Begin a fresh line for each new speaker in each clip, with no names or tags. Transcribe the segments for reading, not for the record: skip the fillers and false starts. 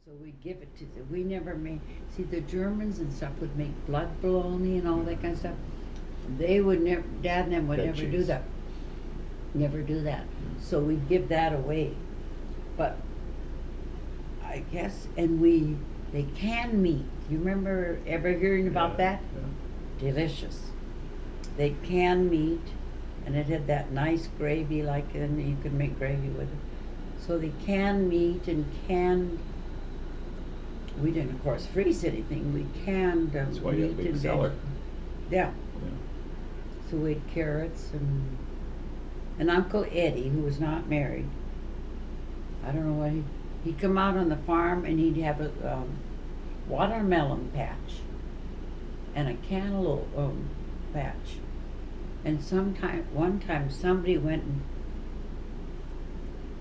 So we'd give it to them. We never made, see, the Germans and stuff would make blood bologna and all that kind of stuff. They would never, Dad and them would
Fed
never do
cheese.
that. Never do that. So we'd give that away. But I guess, and they can meat. You remember ever hearing about
Yeah,
that?
yeah.
Delicious. They can meat, and it had that nice gravy, like, and you could make gravy with it. So they can meat and canned. We didn't, of course, freeze anything. We canned
That's why you have a
meat
big
and
cellar.
veg. Yeah.
Yeah.
So we had carrots and Uncle Eddie, who was not married. I don't know what he'd come out on the farm and he'd have a watermelon patch and a cantaloupe patch. And one time somebody went and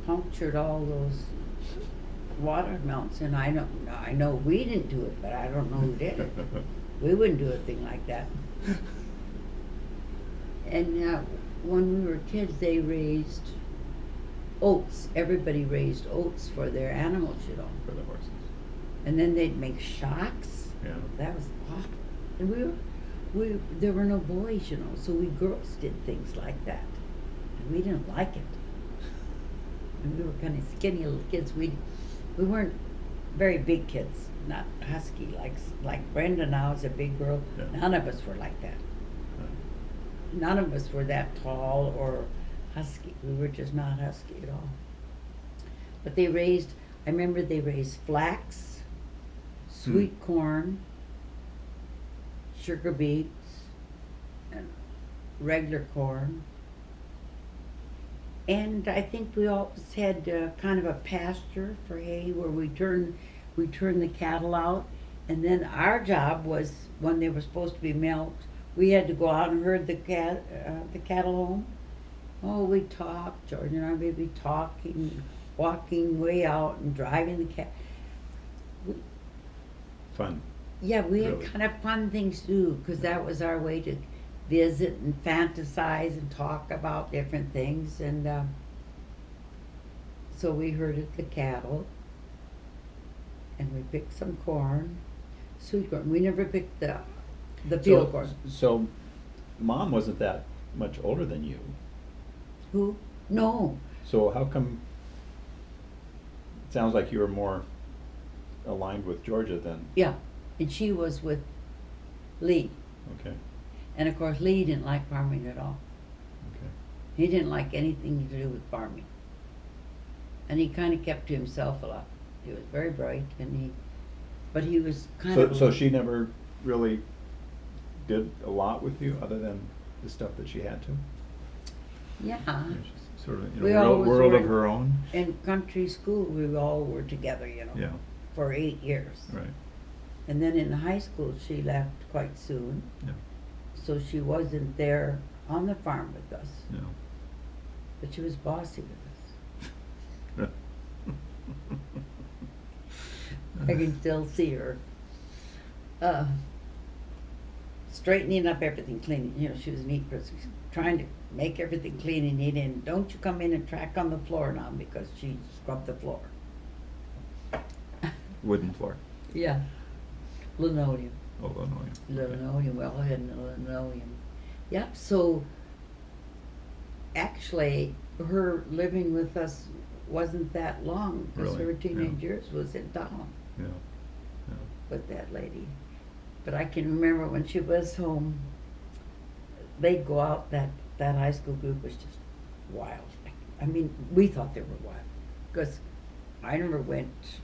punctured all those watermelons, and I know we didn't do it, but I don't know who did it. We wouldn't do a thing like that. And when we were kids, they raised oats. Everybody raised oats for their animals, you know.
For the horses.
And then they'd make shocks.
Yeah.
That was awful. And there were no boys, you know, so we girls did things like that. And we didn't like it. And we were kind of skinny little kids. We weren't very big kids, not husky like Brenda now is a big girl.
Yeah.
None of us were like that. None of us were that tall or husky. We were just not husky at all. But I remember they raised flax, sweet corn, sugar beets, and regular corn. And I think we always had kind of a pasture for hay where we turned the cattle out. And then our job was, when they were supposed to be milked, we had to go out and herd the cattle home. Oh, we talked, George and I would be talking, walking way out and driving the cat.
Fun.
Yeah, we had
Really?
kind of fun things to do because that was our way to visit and fantasize and talk about different things. And so we herded the cattle and we picked some corn, sweet corn. We never picked the field corn.
So, Mom wasn't that much older than you.
Who? No.
So how come? It sounds like you were more aligned with Georgia than.
Yeah, and she was with Lee.
Okay.
And of course, Lee didn't like farming at all.
Okay.
He didn't like anything to do with farming. And he kind of kept to himself a lot. He was very bright, but he was kind of.
So she never really did a lot with you, other than the stuff that she had to.
Yeah.
She's sort of in
We
a
always
world of
were-
her own.
In country school, we all were together, you know,
Yeah.
for 8 years.
Right.
And then in high school, she left quite soon,
Yeah.
so she wasn't there on the farm with us,
No.
but she was bossy with us. I can still see her straightening up everything, cleaning. You know, she was a neat person, trying to make everything clean and neat. And don't you come in and track on the floor now, because she scrubbed the floor.
Wooden floor.
Yeah, linoleum.
Oh, linoleum. Okay.
Linoleum, well, I had linoleum. Yeah, so actually, her living with us wasn't that long, because
Really?
her teenage
Yeah.
years was in town
Yeah. Yeah.
with that lady. But I can remember when she was home, they'd go out, that high school group was just wild. I mean, we thought they were wild, because I never went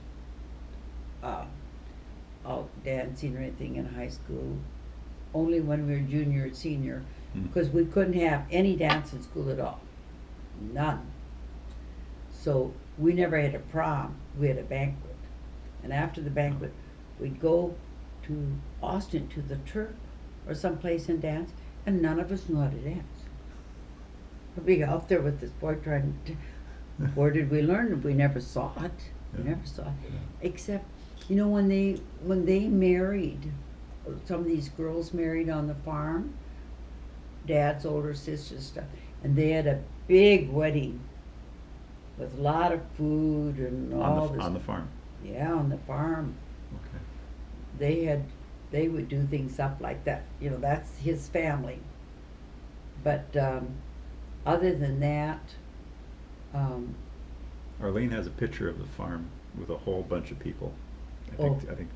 out dancing or anything in high school, only when we were junior and senior, because we couldn't have any dance in school at all, none. So we never had a prom, we had a banquet. And after the banquet, we'd go to Austin, to the Turk or someplace and dance, and none of us knew how to dance. We'd be out there with this boy trying to, where did we learn it? We never saw it. We
Yeah.
never saw it.
Yeah.
Except, you know, when they married, some of these girls married on the farm, Dad's older sister stuff, and they had a big wedding with a lot of food and all this.
On the farm.
Yeah, on the farm.
Okay.
They would do things up like that, you know, that's his family. But, other than that, um,
Arlene has a picture of the farm with a whole bunch of people.
Oh.
I think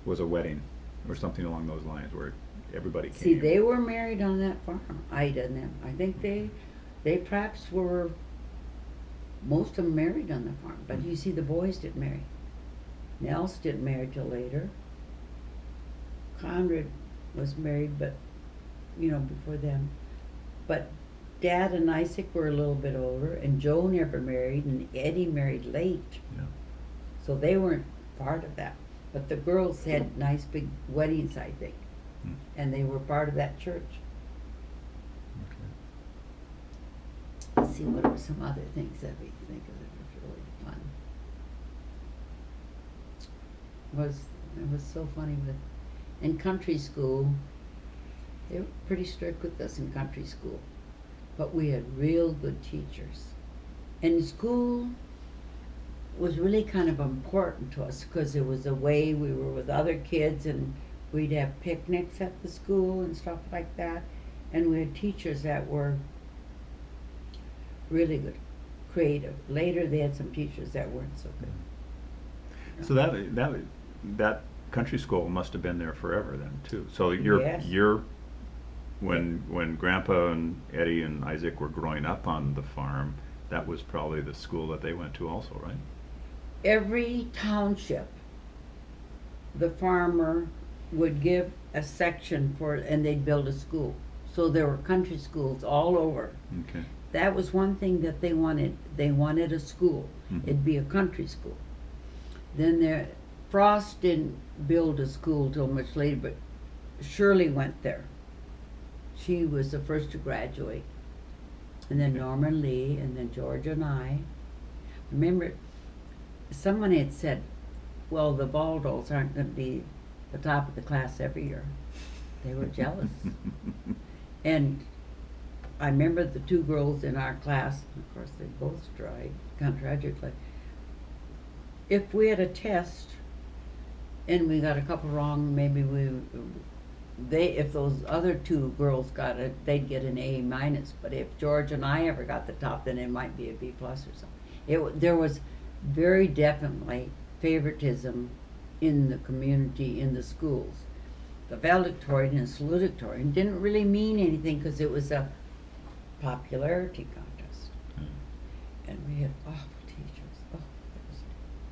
was a wedding or something along those lines where everybody came.
see, they were married on that farm, Ida and them. I think they perhaps were, most of them married on the farm, but you see, the boys didn't marry. Nels didn't marry till later. Conrad was married, but, you know, before them. But Dad and Isaac were a little bit older, and Joe never married, and Eddie married late.
Yeah.
So they weren't part of that. But the girls had nice big weddings, I think,
Hmm.
and they were part of that church.
Okay.
Let's see, what are some other things that we think of that was really fun? It was so funny in country school, they were pretty strict with us in country school, but we had real good teachers. And school was really kind of important to us because it was a way we were with other kids, and we'd have picnics at the school and stuff like that. And we had teachers that were really good, creative. Later they had some teachers that weren't so good.
So that country school must have been there forever then too. So
Yes.
when Grandpa and Eddie and Isaac were growing up on the farm, that was probably the school that they went to also, right?
Every township, the farmer would give a section for, and they'd build a school. So there were country schools all over.
Okay.
That was one thing that they wanted. They wanted a school.
Mhm.
It'd be a country school. Then Frost didn't build a school till much later, but Shirley went there. She was the first to graduate. And then Norman Lee, and then George and I. Remember, someone had said, well, the Baldos aren't going to be the top of the class every year. They were jealous. And I remember the two girls in our class, of course they both tried, kind of tragically. If we had a test and we got a couple wrong, maybe if those other two girls got it, they'd get an A minus. But if George and I ever got the top, then it might be a B plus or something. There was very definitely favoritism in the community, in the schools. The valedictorian and salutatorian didn't really mean anything because it was a popularity contest. And we had awful teachers. Oh,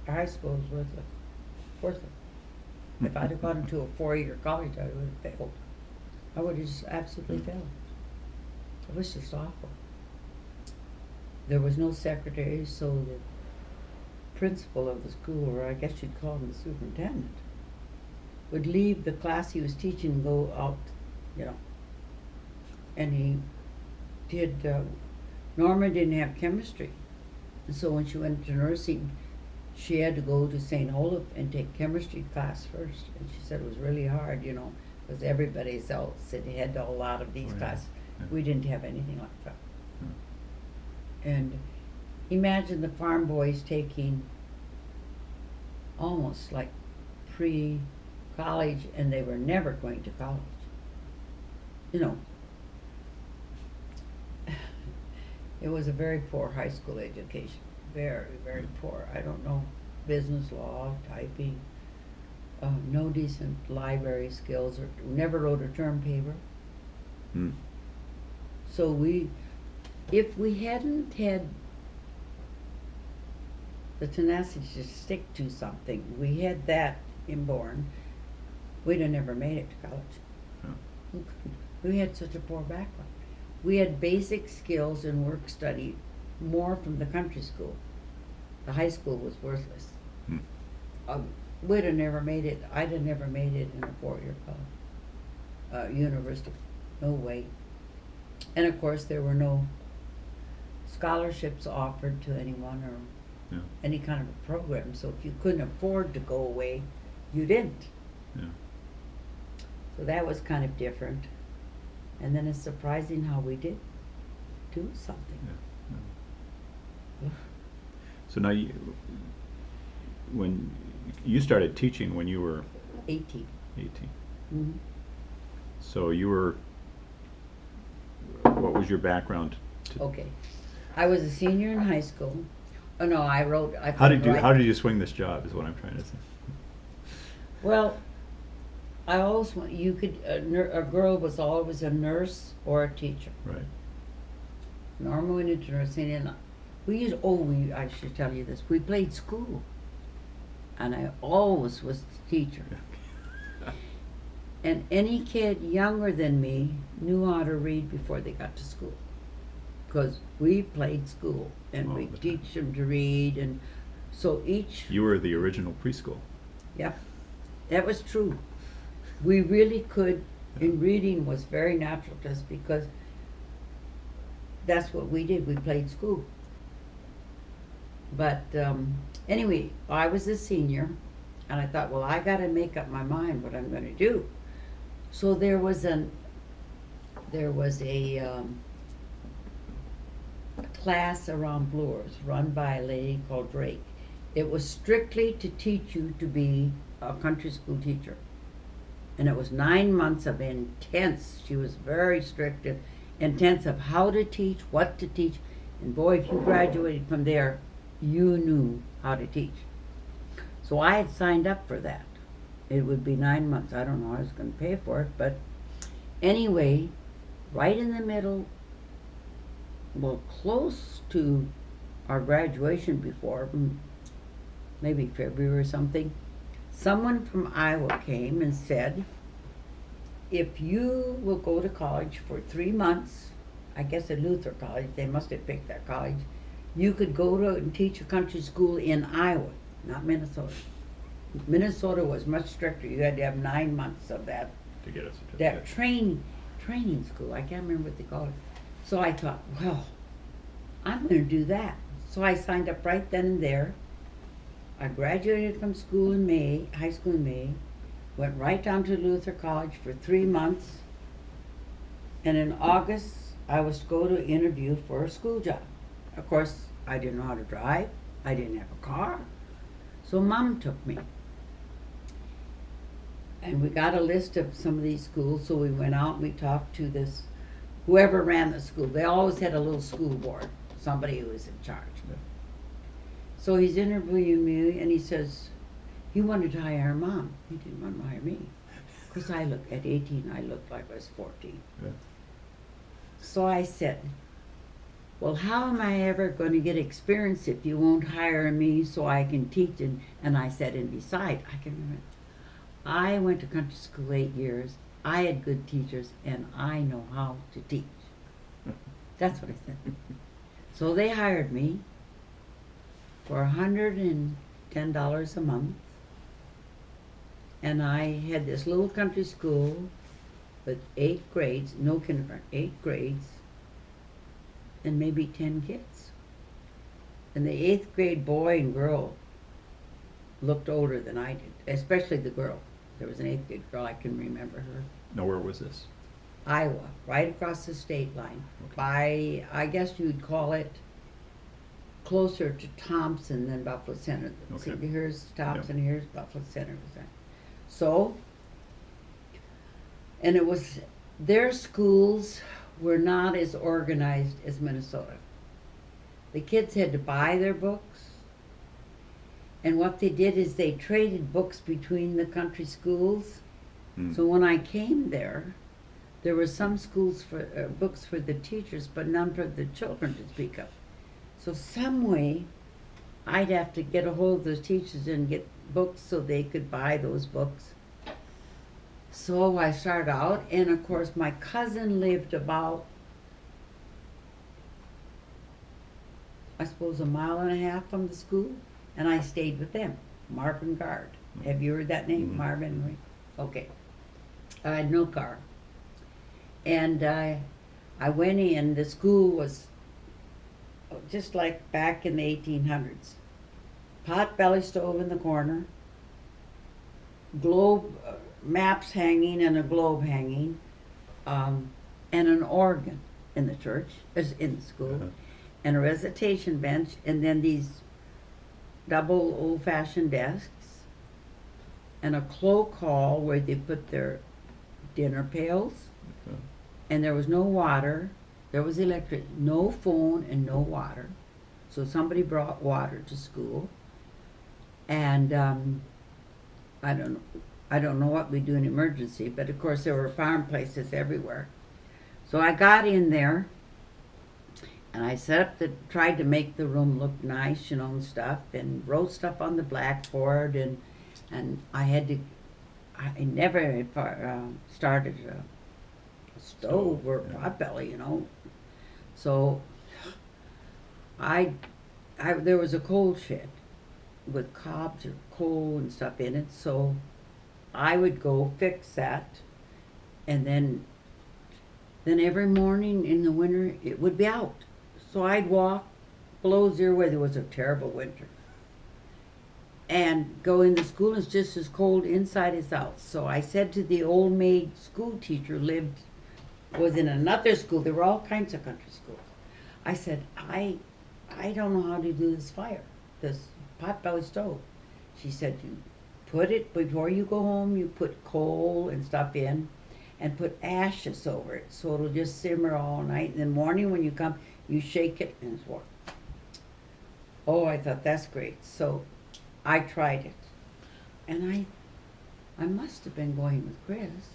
our high school was worthless. If I'd have gone into a 4-year college, I would have failed. I would have just absolutely failed. It was just awful. There was no secretary, so the principal of the school, or I guess you'd call him the superintendent, would leave the class he was teaching and go out, you know. And he did, Norma didn't have chemistry. And so when she went to nursing, she had to go to St. Olaf and take chemistry class first. And she said it was really hard, you know, because everybody's else had a lot of these
Oh, yeah.
classes.
Yeah.
We didn't have anything like that.
Hmm.
And imagine the farm boys taking almost like pre-college, and they were never going to college. You know, it was a very poor high school education. Very, very poor. I don't know, business law, typing, no decent library skills, or never wrote a term paper.
Hmm.
So if we hadn't had the tenacity to stick to something, we had that inborn, we'd have never made it to college.
Yeah.
We had such a poor background. We had basic skills in work study more from the country school. The high school was worthless.
Hmm.
We'd have never made it. I'd have never made it in a 4-year college, university. No way. And of course, there were no scholarships offered to anyone, or
Yeah.
any kind of a program. So if you couldn't afford to go away, you didn't.
Yeah.
So that was kind of different. And then it's surprising how we did do something.
Yeah. Yeah. So now when you started teaching when you were
18.
18.
Mhm.
So you were, what was your background?
Okay. I was a senior in high school. Oh, no, I
How did you,
write-
how did you swing this job is what I'm trying to say.
Well, I always want, you could, a girl was always a nurse or a teacher.
Right.
Norma went into nursing, and I should tell you this, we played school. And I always was the teacher. And any kid younger than me knew how to read before they got to school. Because we played school, and
All
we
the time.
teach them to read, and so each,
You were the original preschool.
yeah, that was true. We really could, and reading was very natural to us because that's what we did, we played school. But anyway, I was a senior, and I thought, well, I gotta make up my mind what I'm gonna do. So there was a class around Bloors run by a lady called Drake. It was strictly to teach you to be a country school teacher. And it was 9 months of intense, she was very strict and intense of how to teach, what to teach. And boy, if you graduated from there, you knew how to teach. So I had signed up for that. It would be 9 months. I don't know how I was going to pay for it, but anyway, right in the middle, well, close to our graduation before, maybe February or something, someone from Iowa came and said, if you will go to college for 3 months, I guess at Luther College, they must have picked that college, you could go to and teach a country school in Iowa, not Minnesota. Minnesota was much stricter. You had to have 9 months of that
To get a certificate.
that training school. I can't remember what they call it. So I thought, well, I'm going to do that. So I signed up right then and there. I graduated from school in May, high school in May, went right down to Luther College for 3 months, and in August I was to go to interview for a school job. Of course, I didn't know how to drive. I didn't have a car. So Mom took me. And we got a list of some of these schools, so we went out and we talked to this, whoever ran the school. They always had a little school board, somebody who was in charge.
Yeah.
So he's interviewing me, and he says, he wanted to hire Mom. He didn't want to hire me. Because at 18, I looked like I was 14.
Yeah.
So I said, well, how am I ever going to get experience if you won't hire me so I can teach? And I said, and besides, I can remember, I went to country school 8 years. I had good teachers, and I know how to teach. That's what I said. So they hired me for $110 a month. And I had this little country school with 8 grades, no kindergarten, 8 grades, and maybe 10 kids. And the 8th grade boy and girl looked older than I did, especially the girl. There was an 8th grade girl, I can remember her.
Now, where was this?
Iowa, right across the state line. By, I guess you'd call it closer to Thompson than Buffalo Center.
Okay.
See, here's Thompson, here's Buffalo Center. So, and it was, their schools were not as organized as Minnesota. The kids had to buy their books. And what they did is they traded books between the country schools. So when I came there were some schools for books for the teachers, but none for the children to speak of. So some way, I'd have to get a hold of those teachers and get books so they could buy those books. So I started out, and of course my cousin lived about, I suppose, 1.5 miles from the school, and I stayed with them. Marvin Guard. Have you heard that name,
Mhm.
Marvin? Okay. I had no car. And I went in, the school was just like back in the 1800s. Pot belly stove in the corner, globe, maps hanging and a globe hanging, and an organ in the church, in the school,
Uh-huh.
and a recitation bench, and then these double old-fashioned desks, and a cloak hall where they put their dinner pails,
Okay.
and there was no water, there was electric, no phone and no water. So somebody brought water to school, and I don't know what we do in emergency, but of course there were farm places everywhere. So I got in there, and I tried to make the room look nice, you know, and stuff, and wrote stuff on the blackboard, and I never had started a stove or a
Yeah.
potbelly, you know. So there was a coal shed with cobs or coal and stuff in it, so I would go fix that, and then every morning in the winter it would be out. So I'd walk below zero where there was a terrible winter, and go into school. It's just as cold inside as out. So I said to the old maid school teacher, was in another school. There were all kinds of country schools. I said, I don't know how to do this fire, this potbelly stove. She said, you put it, before you go home, you put coal and stuff in, and put ashes over it, so it'll just simmer all night. And in the morning when you come, you shake it and it's warm. Oh, I thought, that's great. So I tried it. And I must have been going with Chris.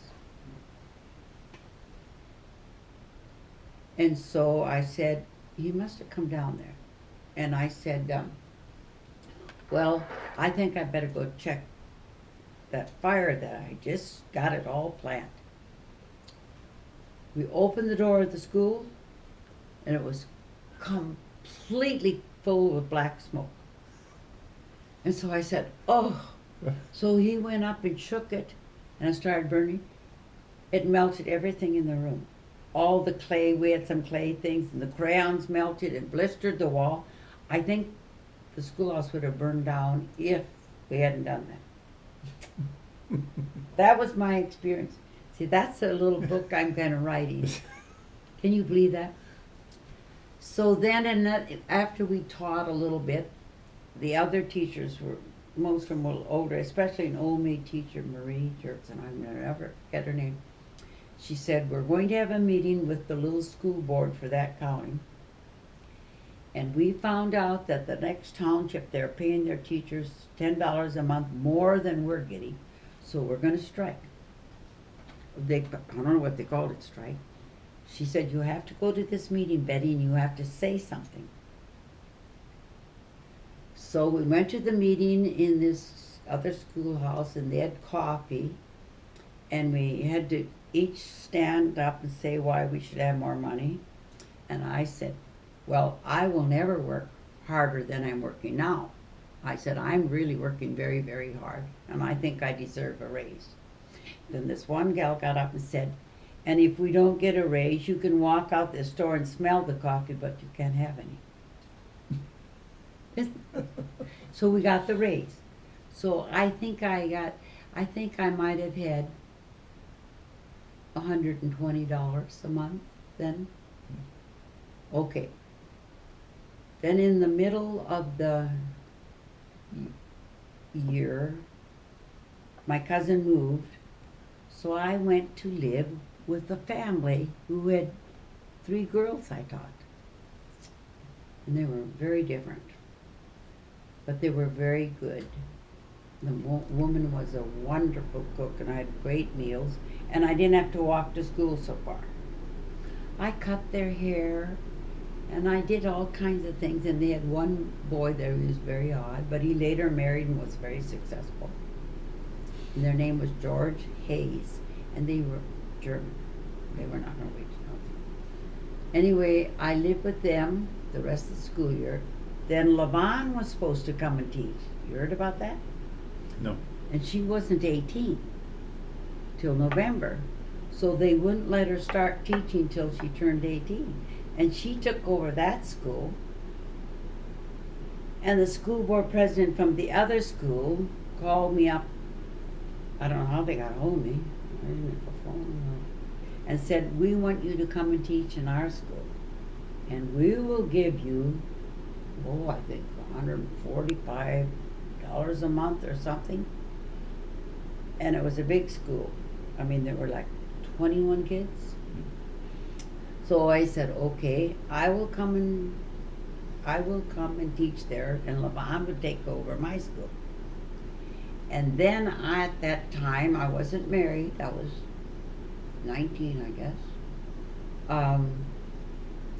And so I said, he must have come down there. And I said, well, I think I better go check that fire that I just got it all planned. We opened the door of the school, and it was completely full of black smoke. And so I said, oh. So he went up and shook it, and it started burning. It melted everything in the room. All the clay, we had some clay things, and the crayons melted and blistered the wall. I think the schoolhouse would have burned down if we hadn't done that. That was my experience. See, that's a little book I'm kind of writing. Can you believe that? So then, after we taught a little bit, the other teachers most of them were older, especially an old maid teacher, Marie Jerkson, I'm going to never get her name. She said, we're going to have a meeting with the little school board for that county. And we found out that the next township, they're paying their teachers $10 a month more than we're getting. So we're going to strike. I don't know what they called it, strike. She said, you have to go to this meeting, Betty, and you have to say something. So we went to the meeting in this other schoolhouse, and they had coffee, and we had to each stand up and say why we should have more money. And I said, well, I will never work harder than I'm working now. I said, I'm really working very, very hard, and I think I deserve a raise. Then this one gal got up and said, and if we don't get a raise, you can walk out the store and smell the coffee, but you can't have any. So we got the raise. So I think I might have had $120 a month then. Okay. Then in the middle of the year, my cousin moved, so I went to live with a family who had 3 girls I taught. And they were very different, but they were very good. The woman was a wonderful cook, and I had great meals, and I didn't have to walk to school so far. I cut their hair, and I did all kinds of things, and they had one boy there who was very odd, but he later married and was very successful. And their name was George Hayes, and they were German. They were not Norwegian. Anyway, I lived with them the rest of the school year. Then LaVon was supposed to come and teach. You heard about that?
No.
And she wasn't 18 till November. So they wouldn't let her start teaching till she turned 18. And she took over that school. And the school board president from the other school called me up. I don't know how they got hold of me. I didn't have a phone. And said, we want you to come and teach in our school. And we will give you oh, I think $145 a month or something. And it was a big school. I mean, there were like 21 kids. So I said, okay, I will come and teach there, and Levon would take over my school. And then at that time, I wasn't married. I was 19, I guess.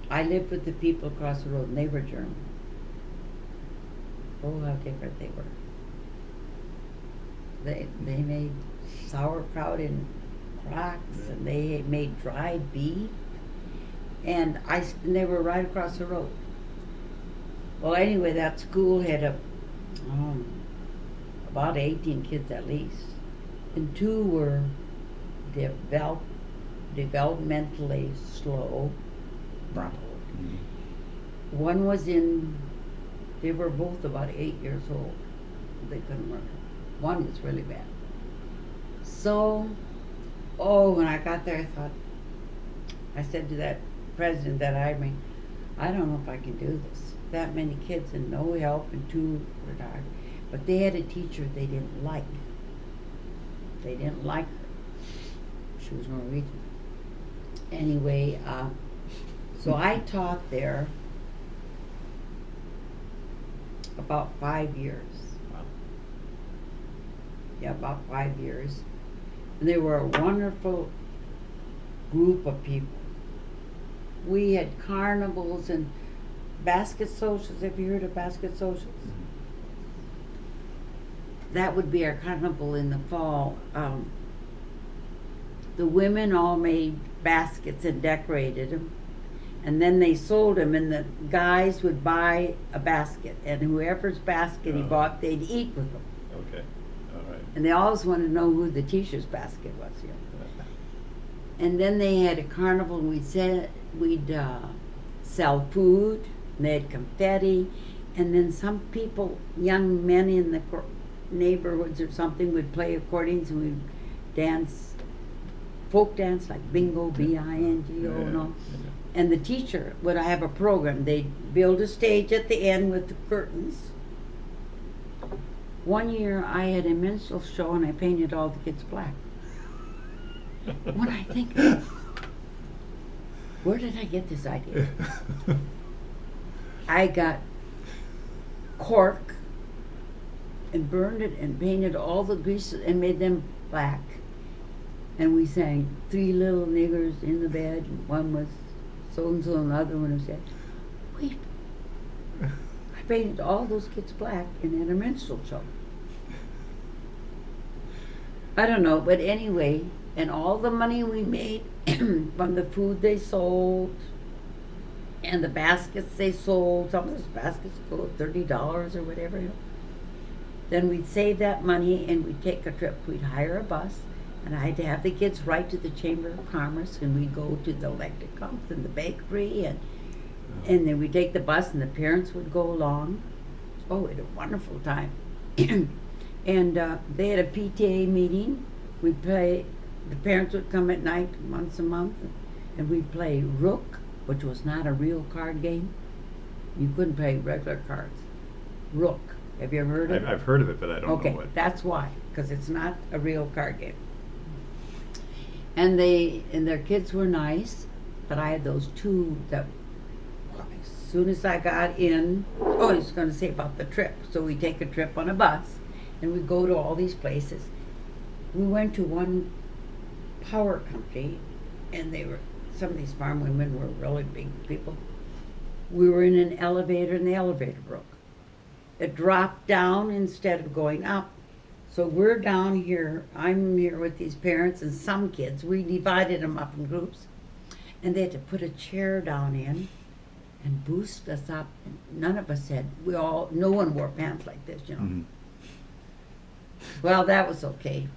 I lived with the people across the road, and they were German. Oh, how different they were. They made sauerkraut in crocks, and they made dried beef, and they were right across the road. Well, anyway, that school had about 18 kids at least, and 2 were developmentally slow. One was they were both about 8 years old. They couldn't learn. One was really bad. So, when I got there, I said to that president that hired me, I don't know if I can do this. That many kids and no help, and 2 retired. But they had a teacher they didn't like. They didn't like her. She was Norwegian. Anyway, so I taught there about 5 years.
Wow.
Yeah, about 5 years. And they were a wonderful group of people. We had carnivals and basket socials. Have you heard of basket socials?
Mm-hmm.
That would be our carnival in the fall. The women all made baskets and decorated them, and then they sold them, and the guys would buy a basket, and whoever's basket he bought, they'd eat with them.
Okay, all right.
And they always wanted to know who the teacher's basket was, you know. And then they had a carnival, and we'd sell food, and they had confetti, and then some people, young men in the neighborhoods or something, would play accordions, and we'd dance, folk dance, like bingo, B-I-N-G-O, and all. And the teacher would have a program. They'd build a stage at the end with the curtains. One year I had a minstrel show, and I painted all the kids black. When I think, where did I get this idea? I got cork and burned it and painted all the greases and made them black. And we sang 3 little niggers in the bed, and one was so-and-so, and the other one was said, weep. I painted all those kids black and had a minstrel show. I don't know, but anyway, and all the money we made from the food they sold and the baskets they sold, some of those baskets go $30 or whatever, you know. Then we'd save that money and we'd take a trip. We'd hire a bus, and I'd have the kids right to the Chamber of Commerce, and we'd go to the Electricals and the bakery, and then we'd take the bus, and the parents would go along. Oh, we had a wonderful time. And they had a PTA meeting. We'd play, the parents would come at night once a month, and we'd play Rook, which was not a real card game. You couldn't play regular cards. Rook. Have you ever heard of it?
I've heard of it, but I don't know what.
Okay, that's why, because it's not a real card game. And their kids were nice, but I had those 2 that, as soon as I got in, I was going to say about the trip. So we take a trip on a bus, and we go to all these places. We went to one power company, and some of these farm women were really big people. We were in an elevator, and the elevator broke. It dropped down instead of going up. So we're down here, I'm here with these parents and some kids. We divided them up in groups, and they had to put a chair down in and boost us up. And none of us no one wore pants like this, you know.
Mm-hmm.
Well, that was okay.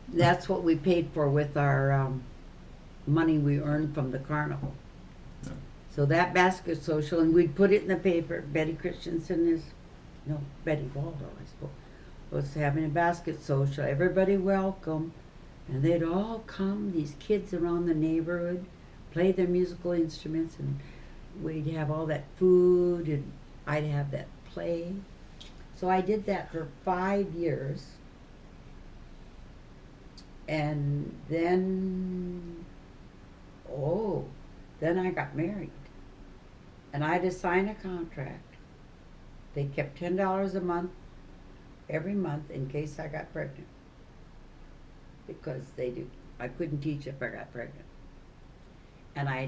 That's what we paid for with our money we earned from the carnival.
Yeah.
So that basket social, and we'd put it in the paper. Betty Waldo, I suppose, was having a basket social. Everybody welcome. And they'd all come, these kids around the neighborhood, play their musical instruments, and we'd have all that food. And I'd have that play. So I did that for 5 years. And then, then I got married. And I had to sign a contract. They kept $10 a month, every month, in case I got pregnant. Because I couldn't teach if I got pregnant. And I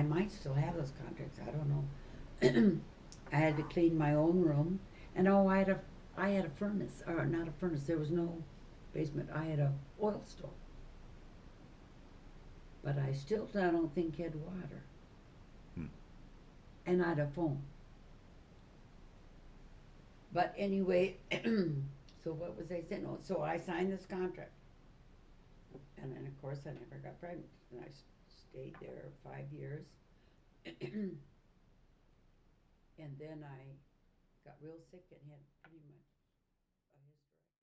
might still have those contracts, I don't know. I had to clean my own room, and I had a furnace, or not a furnace, there was no basement, I had a oil stove. But I don't think had water. And I had a phone. But anyway, so what was I saying? Oh, so I signed this contract. And then, of course, I never got pregnant. And I stayed there 5 years. And then I got real sick and had pretty much